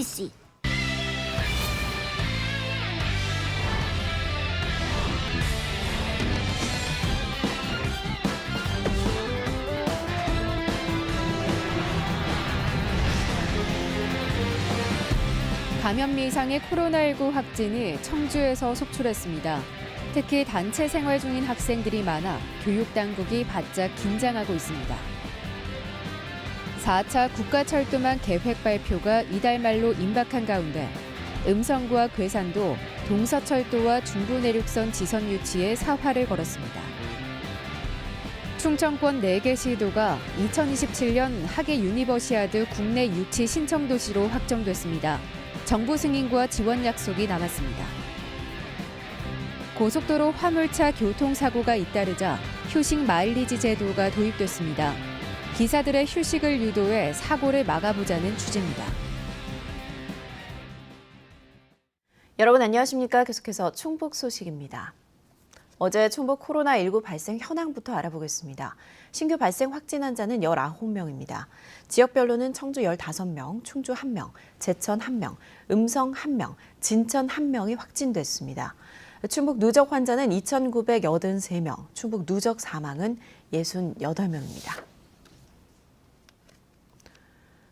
MBC. 감염 이상의 코로나19 확진이 청주에서 속출했습니다. 특히 단체 생활 중인 학생들이 많아 교육당국이 바짝 긴장하고 있습니다. 4차 국가철도망 계획 발표가 이달 말로 임박한 가운데 음성구와 괴산도 동서철도와 중부내륙선 지선 유치에 사활을 걸었습니다. 충청권 4개 시도가 2027년 하계 유니버시아드 국내 유치 신청 도시로 확정됐습니다. 정부 승인과 지원 약속이 남았습니다. 고속도로 화물차 교통사고가 잇따르자 휴식 마일리지 제도가 도입됐습니다. 기사들의 휴식을 유도해 사고를 막아보자는 취지입니다. 여러분 안녕하십니까? 계속해서 충북 소식입니다. 어제 충북 코로나19 발생 현황부터 알아보겠습니다. 신규 발생 확진 환자는 19명입니다. 지역별로는 청주 15명, 충주 1명, 제천 1명, 음성 1명, 진천 1명이 확진됐습니다. 충북 누적 환자는 2,983명, 충북 누적 사망은 68명입니다.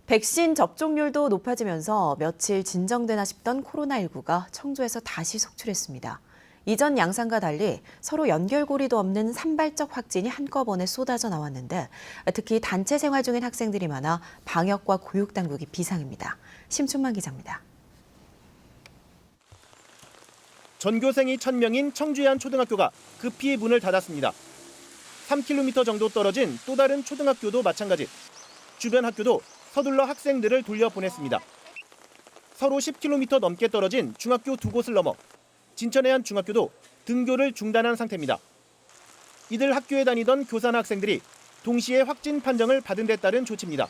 백신 접종률도 높아지면서 며칠 진정되나 싶던 코로나19가 청주에서 다시 속출했습니다. 이전 양상과 달리 서로 연결고리도 없는 산발적 확진이 한꺼번에 쏟아져 나왔는데 특히 단체 생활 중인 학생들이 많아 방역과 교육당국이 비상입니다. 심춘만 기자입니다. 전교생이 1,000명인 청주의 한 초등학교가 급히 문을 닫았습니다. 3km 정도 떨어진 또 다른 초등학교도 마찬가지. 주변 학교도 서둘러 학생들을 돌려보냈습니다. 서로 10km 넘게 떨어진 중학교 2곳을 넘어 진천의 한 중학교도 등교를 중단한 상태입니다. 이들 학교에 다니던 교사나 학생들이 동시에 확진 판정을 받은 데 따른 조치입니다.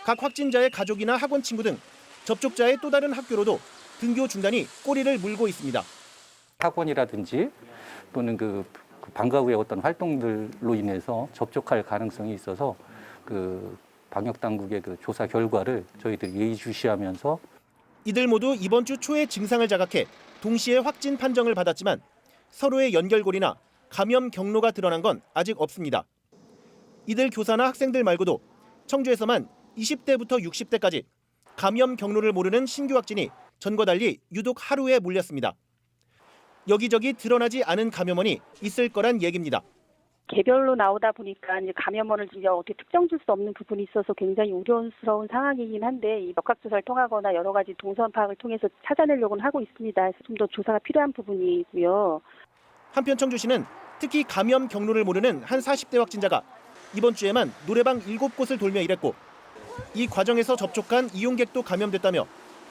각 확진자의 가족이나 학원 친구 등 접촉자의 또 다른 학교로도 등교 중단이 꼬리를 물고 있습니다. 학원이라든지 또는 그 방과 후의 어떤 활동들로 인해서 접촉할 가능성이 있어서 방역 당국의 조사 결과를 저희들이 예의주시하면서 이들 모두 이번 주 초에 증상을 자각해 동시에 확진 판정을 받았지만 서로의 연결고리나 감염 경로가 드러난 건 아직 없습니다. 이들 교사나 학생들 말고도 청주에서만 20대부터 60대까지 감염 경로를 모르는 신규 확진이 전과 달리 유독 하루에 몰렸습니다. 여기저기 드러나지 않은 감염원이 있을 거란 얘기입니다. 개별로 나오다 보니까 이제 감염원을 이제 어떻게 특정 줄 수 없는 부분이 있어서 굉장히 우려스러운 상황이긴 한데 이 역학조사를 통하거나 여러 가지 동선 파악을 통해서 찾아내려고는 하고 있습니다. 좀 더 조사가 필요한 부분이고요. 한편 청주시는 특히 감염 경로를 모르는 한 40대 확진자가 이번 주에만 노래방 7곳을 돌며 일했고 이 과정에서 접촉한 이용객도 감염됐다며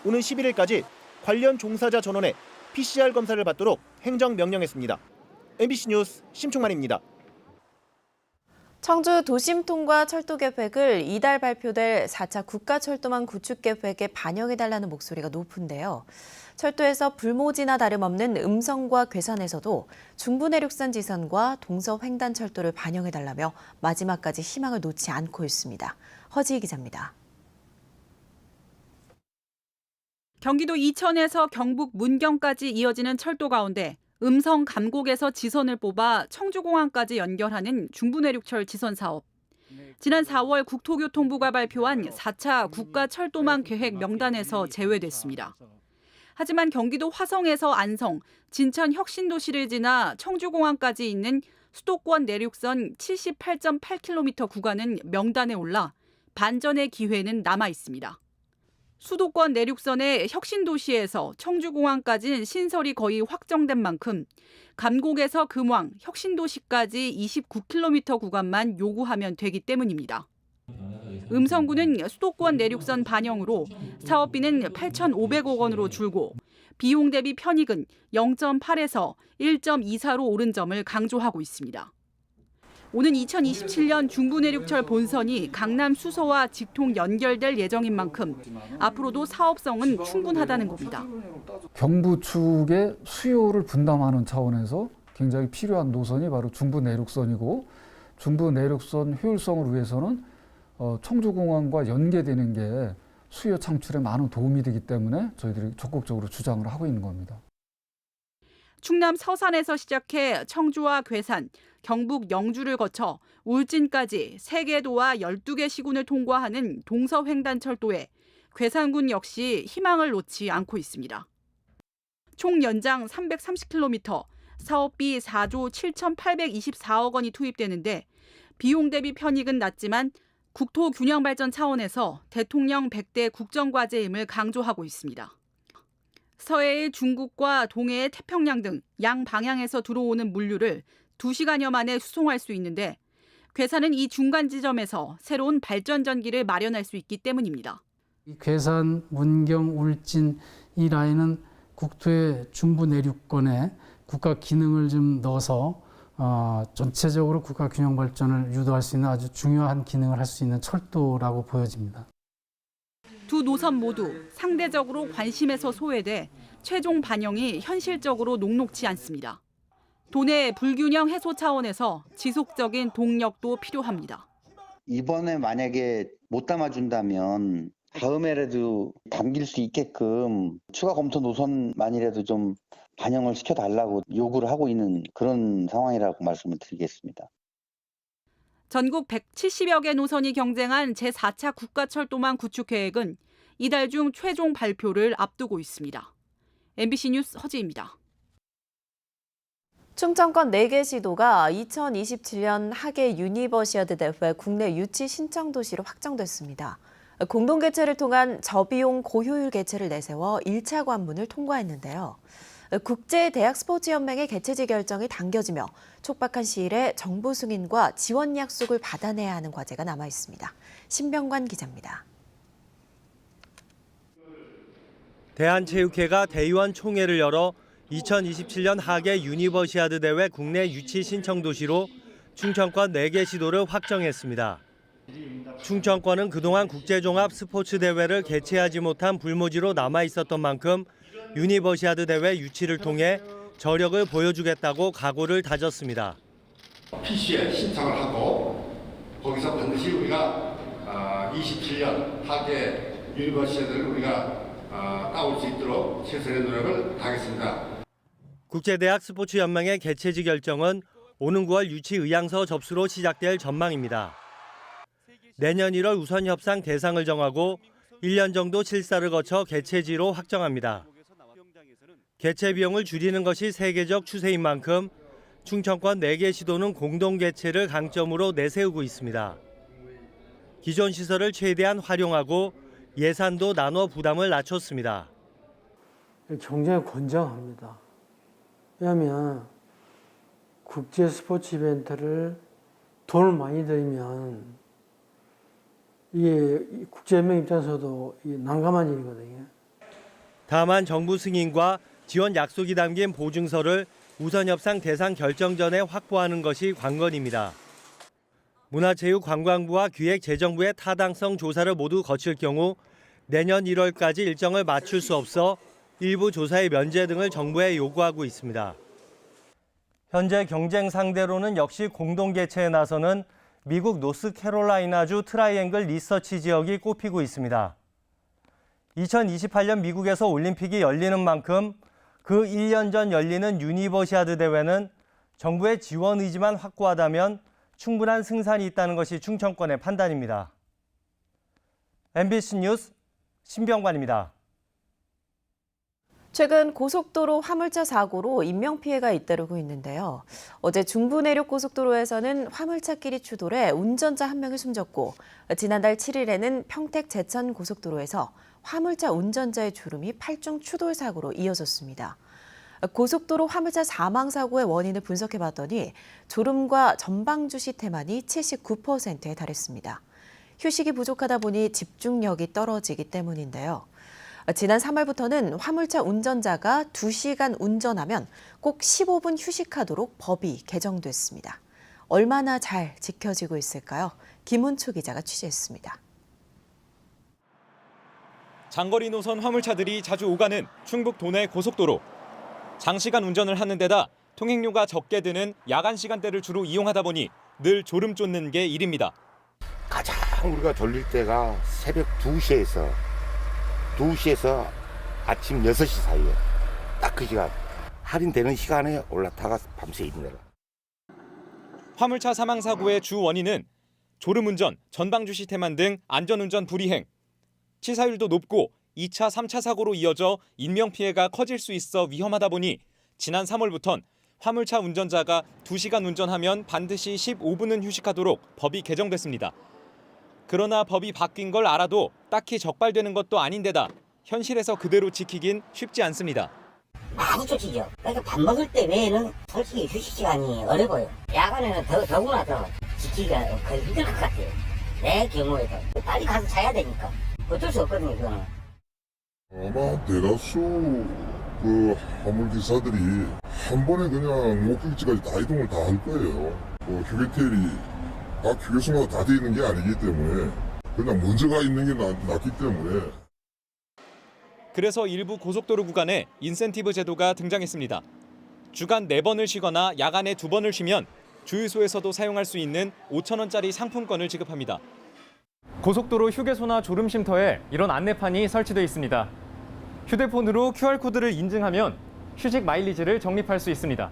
오는 11일까지 관련 종사자 전원에 PCR 검사를 받도록 행정명령했습니다. MBC 뉴스 심충만입니다. 청주 도심통과 철도 계획을 이달 발표될 4차 국가철도망 구축 계획에 반영해달라는 목소리가 높은데요. 철도에서 불모지나 다름없는 음성과 괴산에서도 중부내륙선 지선과 동서횡단철도를 반영해달라며 마지막까지 희망을 놓지 않고 있습니다. 허지희 기자입니다. 경기도 이천에서 경북 문경까지 이어지는 철도 가운데 음성 감곡에서 지선을 뽑아 청주공항까지 연결하는 중부내륙철 지선 사업. 지난 4월 국토교통부가 발표한 4차 국가철도망 계획 명단에서 제외됐습니다. 하지만 경기도 화성에서 안성, 진천 혁신도시를 지나 청주공항까지 있는 수도권 내륙선 78.8km 구간은 명단에 올라 반전의 기회는 남아 있습니다. 수도권 내륙선의 혁신도시에서 청주공항까지는 신설이 거의 확정된 만큼 감곡에서 금왕, 혁신도시까지 29km 구간만 요구하면 되기 때문입니다. 음성구는 수도권 내륙선 반영으로 사업비는 8,500억 원으로 줄고 비용 대비 편익은 0.8에서 1.24로 오른 점을 강조하고 있습니다. 오는 2027년 중부내륙철 본선이 강남 수서와 직통 연결될 예정인 만큼 앞으로도 사업성은 충분하다는 겁니다. 경부 축의 수요를 분담하는 차원에서 굉장히 필요한 노선이 바로 중부내륙선이고 중부내륙선 효율성을 위해서는 청주공항과 연계되는 게 수요 창출에 많은 도움이 되기 때문에 저희들이 적극적으로 주장을 하고 있는 겁니다. 충남 서산에서 시작해 청주와 괴산, 경북 영주를 거쳐 울진까지 3개 도와 12개 시군을 통과하는 동서횡단철도에 괴산군 역시 희망을 놓지 않고 있습니다. 총 연장 330km, 사업비 4조 7,824억 원이 투입되는데 비용 대비 편익은 낮지만 국토 균형 발전 차원에서 대통령 100대 국정과제임을 강조하고 있습니다. 서해의 중국과 동해의 태평양 등 양방향에서 들어오는 물류를 2시간여 만에 수송할 수 있는데 괴산은 이 중간 지점에서 새로운 발전 전기를 마련할 수 있기 때문입니다. 이 괴산, 문경, 울진 이 라인은 국토의 중부 내륙권에 국가 기능을 좀 넣어서 전체적으로 국가 균형 발전을 유도할 수 있는 아주 중요한 기능을 할 수 있는 철도라고 보여집니다. 두 노선 모두 상대적으로 관심에서 소외돼 최종 반영이 현실적으로 녹록지 않습니다. 도내 불균형 해소 차원에서 지속적인 동력도 필요합니다. 이번에 만약에 못 담아준다면 다음에라도 담길 수 있게끔 추가 검토 노선만이라도 좀 반영을 시켜달라고 요구를 하고 있는 그런 상황이라고 말씀을 드리겠습니다. 전국 170여 개 노선이 경쟁한 제4차 국가철도망 구축 계획은 이달 중 최종 발표를 앞두고 있습니다. MBC 뉴스 허지입니다. 충청권 4개 시도가 2027년 하계 유니버시아드 대회 국내 유치 신청 도시로 확정됐습니다. 공동 개최를 통한 저비용 고효율 개최를 내세워 1차 관문을 통과했는데요. 국제대학스포츠연맹의 개최지 결정이 당겨지며 촉박한 시일에 정부 승인과 지원 약속을 받아내야 하는 과제가 남아 있습니다. 신병관 기자입니다. 대한체육회가 대의원 총회를 열어 2027년 하계 유니버시아드 대회 국내 유치 신청 도시로 충청권 4개 시도를 확정했습니다. 충청권은 그동안 국제종합 스포츠 대회를 개최하지 못한 불모지로 남아 있었던 만큼 유니버시아드 대회 유치를 통해 저력을 보여주겠다고 각오를 다졌습니다. PC에 신청을 하고 거기서 반드시 우리가 27년 하계 유니버시아드를 우리가 따올 수 있도록 최선의 노력을 다하겠습니다. 국제대학 스포츠연맹의 개최지 결정은 오는 9월 유치 의향서 접수로 시작될 전망입니다. 내년 1월 우선 협상 대상을 정하고 1년 정도 실사를 거쳐 개최지로 확정합니다. 개최 비용을 줄이는 것이 세계적 추세인 만큼 충청권 4개 시도는 공동 개최를 강점으로 내세우고 있습니다. 기존 시설을 최대한 활용하고 예산도 나눠 부담을 낮췄습니다. 굉장히 권장합니다. 왜냐하면 국제 스포츠 이벤트를 돈을 많이 들이면 이게 국제연맹 입장에서도 난감한 일이거든요. 다만 정부 승인과 지원 약속이 담긴 보증서를 우선 협상 대상 결정 전에 확보하는 것이 관건입니다. 문화체육관광부와 기획재정부의 타당성 조사를 모두 거칠 경우 내년 1월까지 일정을 맞출 수 없어 일부 조사의 면제 등을 정부에 요구하고 있습니다. 현재 경쟁 상대로는 역시 공동 개최에 나서는 미국 노스캐롤라이나주 트라이앵글 리서치 지역이 꼽히고 있습니다. 2028년 미국에서 올림픽이 열리는 만큼 그 1년 전 열리는 유니버시아드 대회는 정부의 지원 의지만 확고하다면 충분한 승산이 있다는 것이 충청권의 판단입니다. MBC 뉴스 신병관입니다. 최근 고속도로 화물차 사고로 인명피해가 잇따르고 있는데요. 어제 중부내륙고속도로에서는 화물차끼리 추돌해 운전자 1명이 숨졌고 지난달 7일에는 평택 제천고속도로에서 화물차 운전자의 졸음이 8중 추돌 사고로 이어졌습니다. 고속도로 화물차 사망 사고의 원인을 분석해봤더니 졸음과 전방주시 태만이 79%에 달했습니다. 휴식이 부족하다 보니 집중력이 떨어지기 때문인데요. 지난 3월부터는 화물차 운전자가 2시간 운전하면 꼭 15분 휴식하도록 법이 개정됐습니다. 얼마나 잘 지켜지고 있을까요? 김은초 기자가 취재했습니다. 장거리 노선 화물차들이 자주 오가는 충북 도내 고속도로. 장시간 운전을 하는 데다 통행료가 적게 드는 야간 시간대를 주로 이용하다 보니 늘 졸음 쫓는 게 일입니다. 가장 우리가 졸릴 때가 새벽 2시에서 2시에서 아침 6시 사이에 딱 그 시간 할인되는 시간에 올라타가 밤새 있는 거라. 화물차 사망 사고의 주 원인은 졸음운전, 전방주시 태만 등 안전운전 불이행. 치사율도 높고 2차, 3차 사고로 이어져 인명피해가 커질 수 있어 위험하다 보니 지난 3월부턴 화물차 운전자가 2시간 운전하면 반드시 15분은 휴식하도록 법이 개정됐습니다. 그러나 법이 바뀐 걸 알아도 딱히 적발되는 것도 아닌데다 현실에서 그대로 지키긴 쉽지 않습니다. 많이 쫓기죠. 그러니까 밥 먹을 때 외에는 솔직히 휴식 시간이 어려워요. 야간에는 더구나 더 지키기가 거의 힘들 것 같아요. 내 경우에도 빨리 가서 자야 되니까 어쩔 수 없거든요. 그거는. 아마 대다수 그 화물 기사들이 한 번에 그냥 목적지까지 다 이동을 다 할 거예요. 휴게텔이 각 휴게소마다 다 돼 있는 게 아니기 때문에 그냥 먼저 가 있는 게 낫기 때문에. 그래서 일부 고속도로 구간에 인센티브 제도가 등장했습니다. 주간 4번을 쉬거나 야간에 2번을 쉬면 주유소에서도 사용할 수 있는 5,000원짜리 상품권을 지급합니다. 고속도로 휴게소나 졸음쉼터에 이런 안내판이 설치되어 있습니다. 휴대폰으로 QR코드를 인증하면 휴식 마일리지를 적립할 수 있습니다.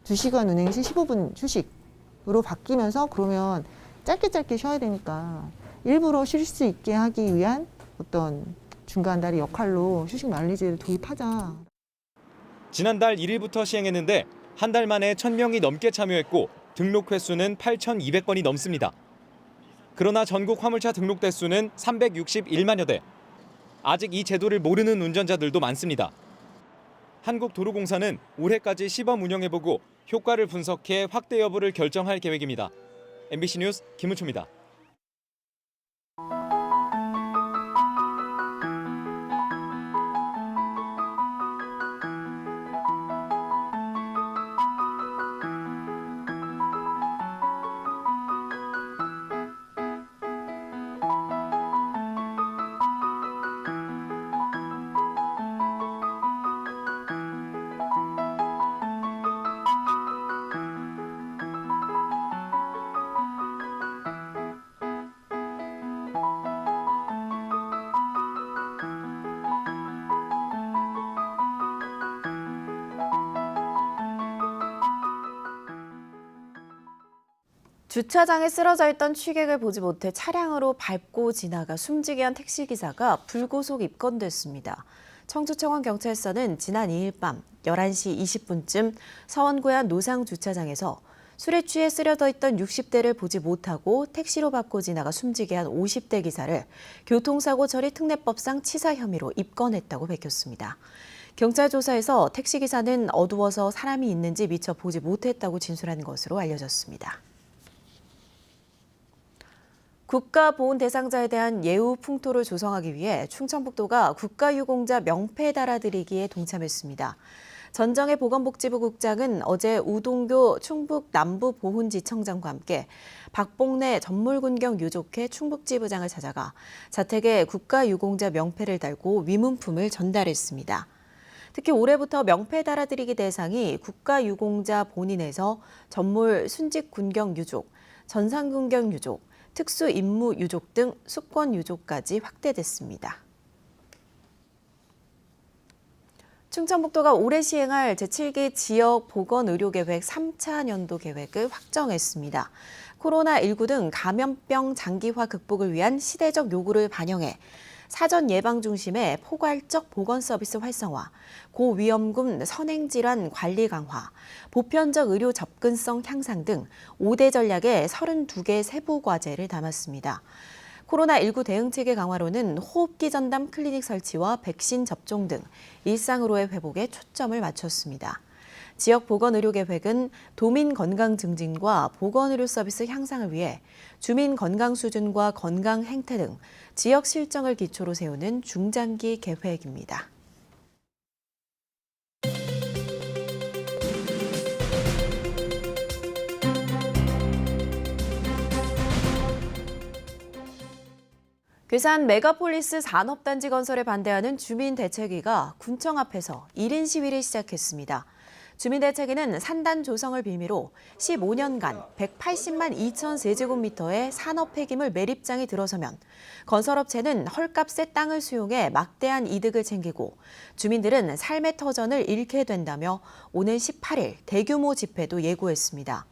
2시간 운행 시 15분 휴식으로 바뀌면서 그러면 짧게 쉬어야 되니까 일부러 쉴 수 있게 하기 위한 어떤 중간다리 역할로 휴식 마일리지를 도입하자. 지난달 1일부터 시행했는데 한 달 만에 1,000명이 넘게 참여했고 등록 횟수는 8,200건이 넘습니다. 그러나 전국 화물차 등록 대수는 361만여 대. 아직 이 제도를 모르는 운전자들도 많습니다. 한국도로공사는 올해까지 시범 운영해보고 효과를 분석해 확대 여부를 결정할 계획입니다. MBC 뉴스 김은초입니다. 주차장에 쓰러져 있던 취객을 보지 못해 차량으로 밟고 지나가 숨지게 한 택시기사가 불구속 입건됐습니다. 청주청원경찰서는 지난 2일 밤 11시 20분쯤 서원구의 노상주차장에서 술에 취해 쓰러져 있던 60대를 보지 못하고 택시로 밟고 지나가 숨지게 한 50대 기사를 교통사고 처리 특례법상 치사 혐의로 입건했다고 밝혔습니다. 경찰 조사에서 택시기사는 어두워서 사람이 있는지 미처 보지 못했다고 진술한 것으로 알려졌습니다. 국가보훈 대상자에 대한 예우 풍토를 조성하기 위해 충청북도가 국가유공자 명패 달아드리기에 동참했습니다. 전정혜 보건복지부 국장은 어제 우동교 충북 남부보훈지청장과 함께 박봉래 전몰군경 유족회 충북지부장을 찾아가 자택에 국가유공자 명패를 달고 위문품을 전달했습니다. 특히 올해부터 명패 달아드리기 대상이 국가유공자 본인에서 전몰 순직군경 유족, 전상군경 유족, 특수임무 유족 등 수권 유족까지 확대됐습니다. 충청북도가 올해 시행할 제7기 지역보건의료계획 3차 년도 계획을 확정했습니다. 코로나19 등 감염병 장기화 극복을 위한 시대적 요구를 반영해 사전 예방 중심의 포괄적 보건 서비스 활성화, 고위험군 선행질환 관리 강화, 보편적 의료 접근성 향상 등 5대 전략의 32개 세부 과제를 담았습니다. 코로나19 대응 체계 강화로는 호흡기 전담 클리닉 설치와 백신 접종 등 일상으로의 회복에 초점을 맞췄습니다. 지역 보건의료 계획은 도민 건강 증진과 보건의료 서비스 향상을 위해 주민 건강 수준과 건강 행태 등 지역 실정을 기초로 세우는 중장기 계획입니다. 괴산 메가폴리스 산업단지 건설에 반대하는 주민대책위가 군청 앞에서 1인 시위를 시작했습니다. 주민대책위는 산단 조성을 빌미로 15년간 180만 2천 세제곱미터의 산업 폐기물 매립장이 들어서면 건설업체는 헐값의 땅을 수용해 막대한 이득을 챙기고 주민들은 삶의 터전을 잃게 된다며 오는 18일 대규모 집회도 예고했습니다.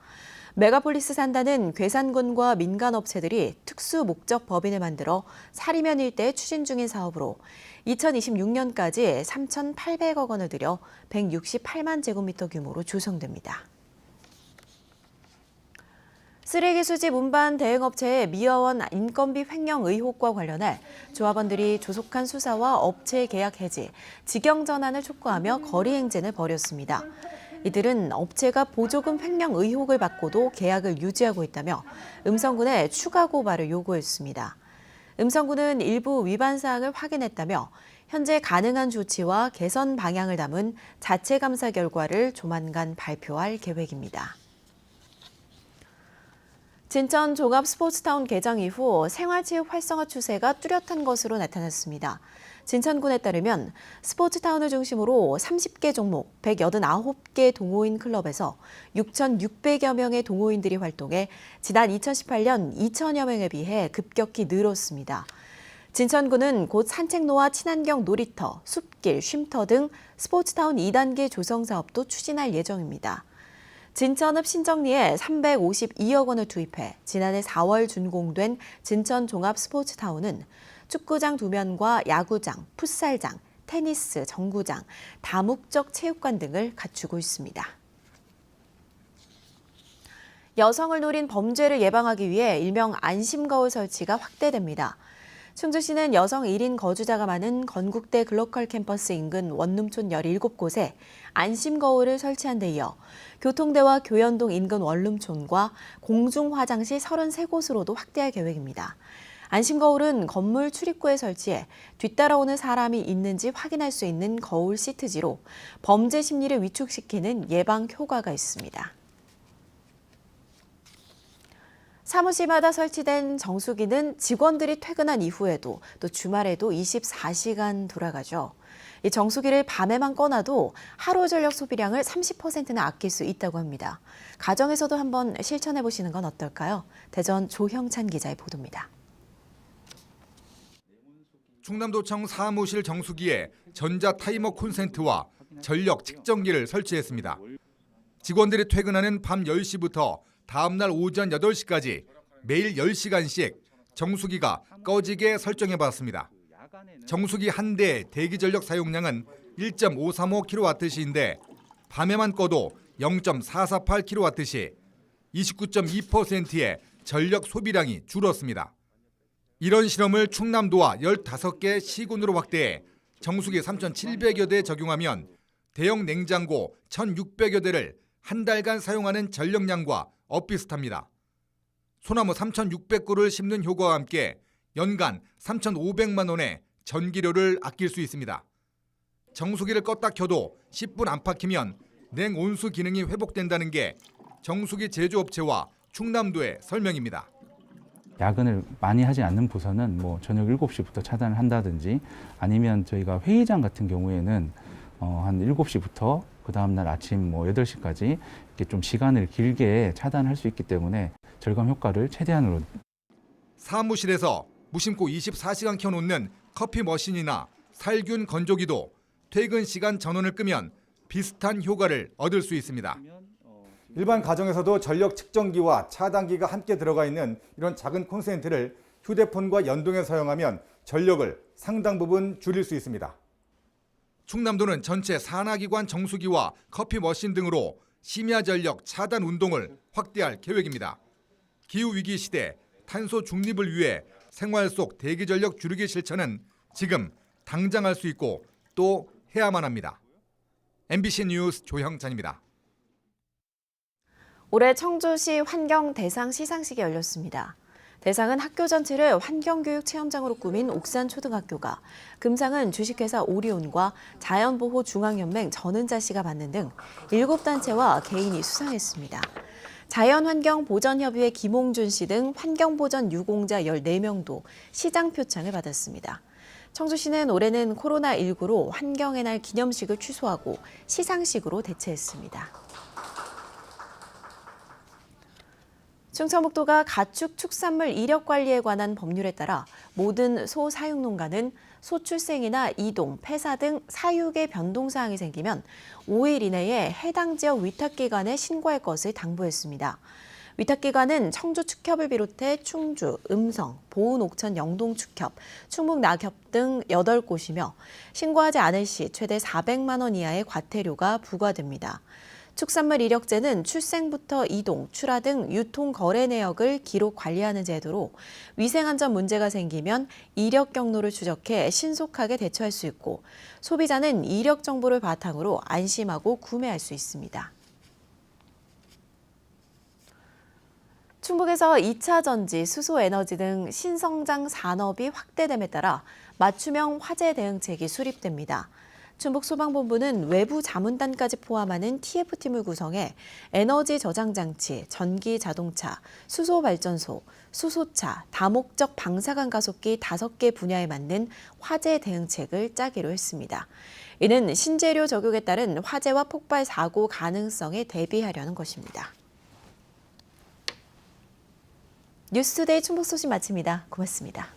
메가폴리스 산단은 괴산군과 민간업체들이 특수 목적 법인을 만들어 사리면 일대에 추진 중인 사업으로 2026년까지 3,800억 원을 들여 168만 제곱미터 규모로 조성됩니다. 쓰레기 수집 운반 대행업체의 미화원 인건비 횡령 의혹과 관련해 조합원들이 조속한 수사와 업체 계약 해지, 직영 전환을 촉구하며 거리 행진을 벌였습니다. 이들은 업체가 보조금 횡령 의혹을 받고도 계약을 유지하고 있다며 음성군에 추가 고발을 요구했습니다. 음성군은 일부 위반 사항을 확인했다며 현재 가능한 조치와 개선 방향을 담은 자체 감사 결과를 조만간 발표할 계획입니다. 진천 종합 스포츠타운 개장 이후 생활체육 활성화 추세가 뚜렷한 것으로 나타났습니다. 진천군에 따르면 스포츠타운을 중심으로 30개 종목 189개 동호인 클럽에서 6,600여 명의 동호인들이 활동해 지난 2018년 2천여 명에 비해 급격히 늘었습니다. 진천군은 곧 산책로와 친환경 놀이터, 숲길, 쉼터 등 스포츠타운 2단계 조성 사업도 추진할 예정입니다. 진천읍 신정리에 352억 원을 투입해 지난해 4월 준공된 진천 종합 스포츠타운은 축구장 2면과 야구장, 풋살장, 테니스, 정구장, 다목적 체육관 등을 갖추고 있습니다. 여성을 노린 범죄를 예방하기 위해 일명 안심거울 설치가 확대됩니다. 충주시는 여성 1인 거주자가 많은 건국대 글로컬 캠퍼스 인근 원룸촌 17곳에 안심거울을 설치한 데 이어 교통대와 교연동 인근 원룸촌과 공중화장실 33곳으로도 확대할 계획입니다. 안심거울은 건물 출입구에 설치해 뒤따라오는 사람이 있는지 확인할 수 있는 거울 시트지로 범죄 심리를 위축시키는 예방 효과가 있습니다. 사무실마다 설치된 정수기는 직원들이 퇴근한 이후에도 또 주말에도 24시간 돌아가죠. 이 정수기를 밤에만 꺼놔도 하루 전력 소비량을 30%나 아낄 수 있다고 합니다. 가정에서도 한번 실천해 보시는 건 어떨까요? 대전 조형찬 기자의 보도입니다. 충남도청 사무실 정수기에 전자 타이머 콘센트와 전력 측정기를 설치했습니다. 직원들이 퇴근하는 밤 10시부터 다음 날 오전 8시까지 매일 10시간씩 정수기가 꺼지게 설정해봤습니다. 정수기 한 대의 대기 전력 사용량은 1.535kWh인데 밤에만 꺼도 0.448kWh, 29.2%의 전력 소비량이 줄었습니다. 이런 실험을 충남도와 15개 시군으로 확대해 정수기 3,700여 대 적용하면 대형 냉장고 1,600여 대를 한 달간 사용하는 전력량과 엇비슷합니다. 소나무 3,600그루를 심는 효과와 함께 연간 3,500만 원의 전기료를 아낄 수 있습니다. 정수기를 껐다 켜도 10분 안팎이면 냉온수 기능이 회복된다는 게 정수기 제조업체와 충남도의 설명입니다. 야근을 많이 하지 않는 부서는 저녁 7시부터 차단을 한다든지 아니면 저희가 회의장 같은 경우에는 한 7시부터 그 다음날 아침 8시까지 이렇게 좀 시간을 길게 차단할 수 있기 때문에 절감 효과를 최대한으로. 사무실에서 무심코 24시간 켜놓는 커피 머신이나 살균 건조기도 퇴근 시간 전원을 끄면 비슷한 효과를 얻을 수 있습니다. 일반 가정에서도 전력 측정기와 차단기가 함께 들어가 있는 이런 작은 콘센트를 휴대폰과 연동해 사용하면 전력을 상당 부분 줄일 수 있습니다. 충남도는 전체 산하기관 정수기와 커피 머신 등으로 심야 전력 차단 운동을 확대할 계획입니다. 기후위기 시대 탄소 중립을 위해 생활 속 대기 전력 줄이기 실천은 지금 당장 할 수 있고 또 해야만 합니다. MBC 뉴스 조형찬입니다. 올해 청주시 환경 대상 시상식이 열렸습니다. 대상은 학교 전체를 환경교육 체험장으로 꾸민 옥산초등학교가, 금상은 주식회사 오리온과 자연보호중앙연맹 전은자 씨가 받는 등 7단체와 개인이 수상했습니다. 자연환경보전협의회 김홍준 씨 등 환경보전 유공자 14명도 시장 표창을 받았습니다. 청주시는 올해는 코로나19로 환경의 날 기념식을 취소하고 시상식으로 대체했습니다. 충청북도가 가축 축산물 이력 관리에 관한 법률에 따라 모든 소 사육 농가는 소 출생이나 이동, 폐사 등 사육의 변동사항이 생기면 5일 이내에 해당 지역 위탁기관에 신고할 것을 당부했습니다. 위탁기관은 청주 축협을 비롯해 충주, 음성, 보은, 옥천, 영동 축협, 충북 낙협 등 8곳이며 신고하지 않을 시 최대 400만 원 이하의 과태료가 부과됩니다. 축산물 이력제는 출생부터 이동, 출하 등 유통 거래 내역을 기록 관리하는 제도로 위생안전 문제가 생기면 이력 경로를 추적해 신속하게 대처할 수 있고 소비자는 이력 정보를 바탕으로 안심하고 구매할 수 있습니다. 충북에서 2차 전지, 수소에너지 등 신성장 산업이 확대됨에 따라 맞춤형 화재 대응책이 수립됩니다. 충북소방본부는 외부 자문단까지 포함하는 TF팀을 구성해 에너지 저장 장치, 전기 자동차, 수소 발전소, 수소차, 다목적 방사관 가속기 5개 분야에 맞는 화재 대응책을 짜기로 했습니다. 이는 신재료 적용에 따른 화재와 폭발 사고 가능성에 대비하려는 것입니다. 뉴스투데이 충북 소식 마칩니다. 고맙습니다.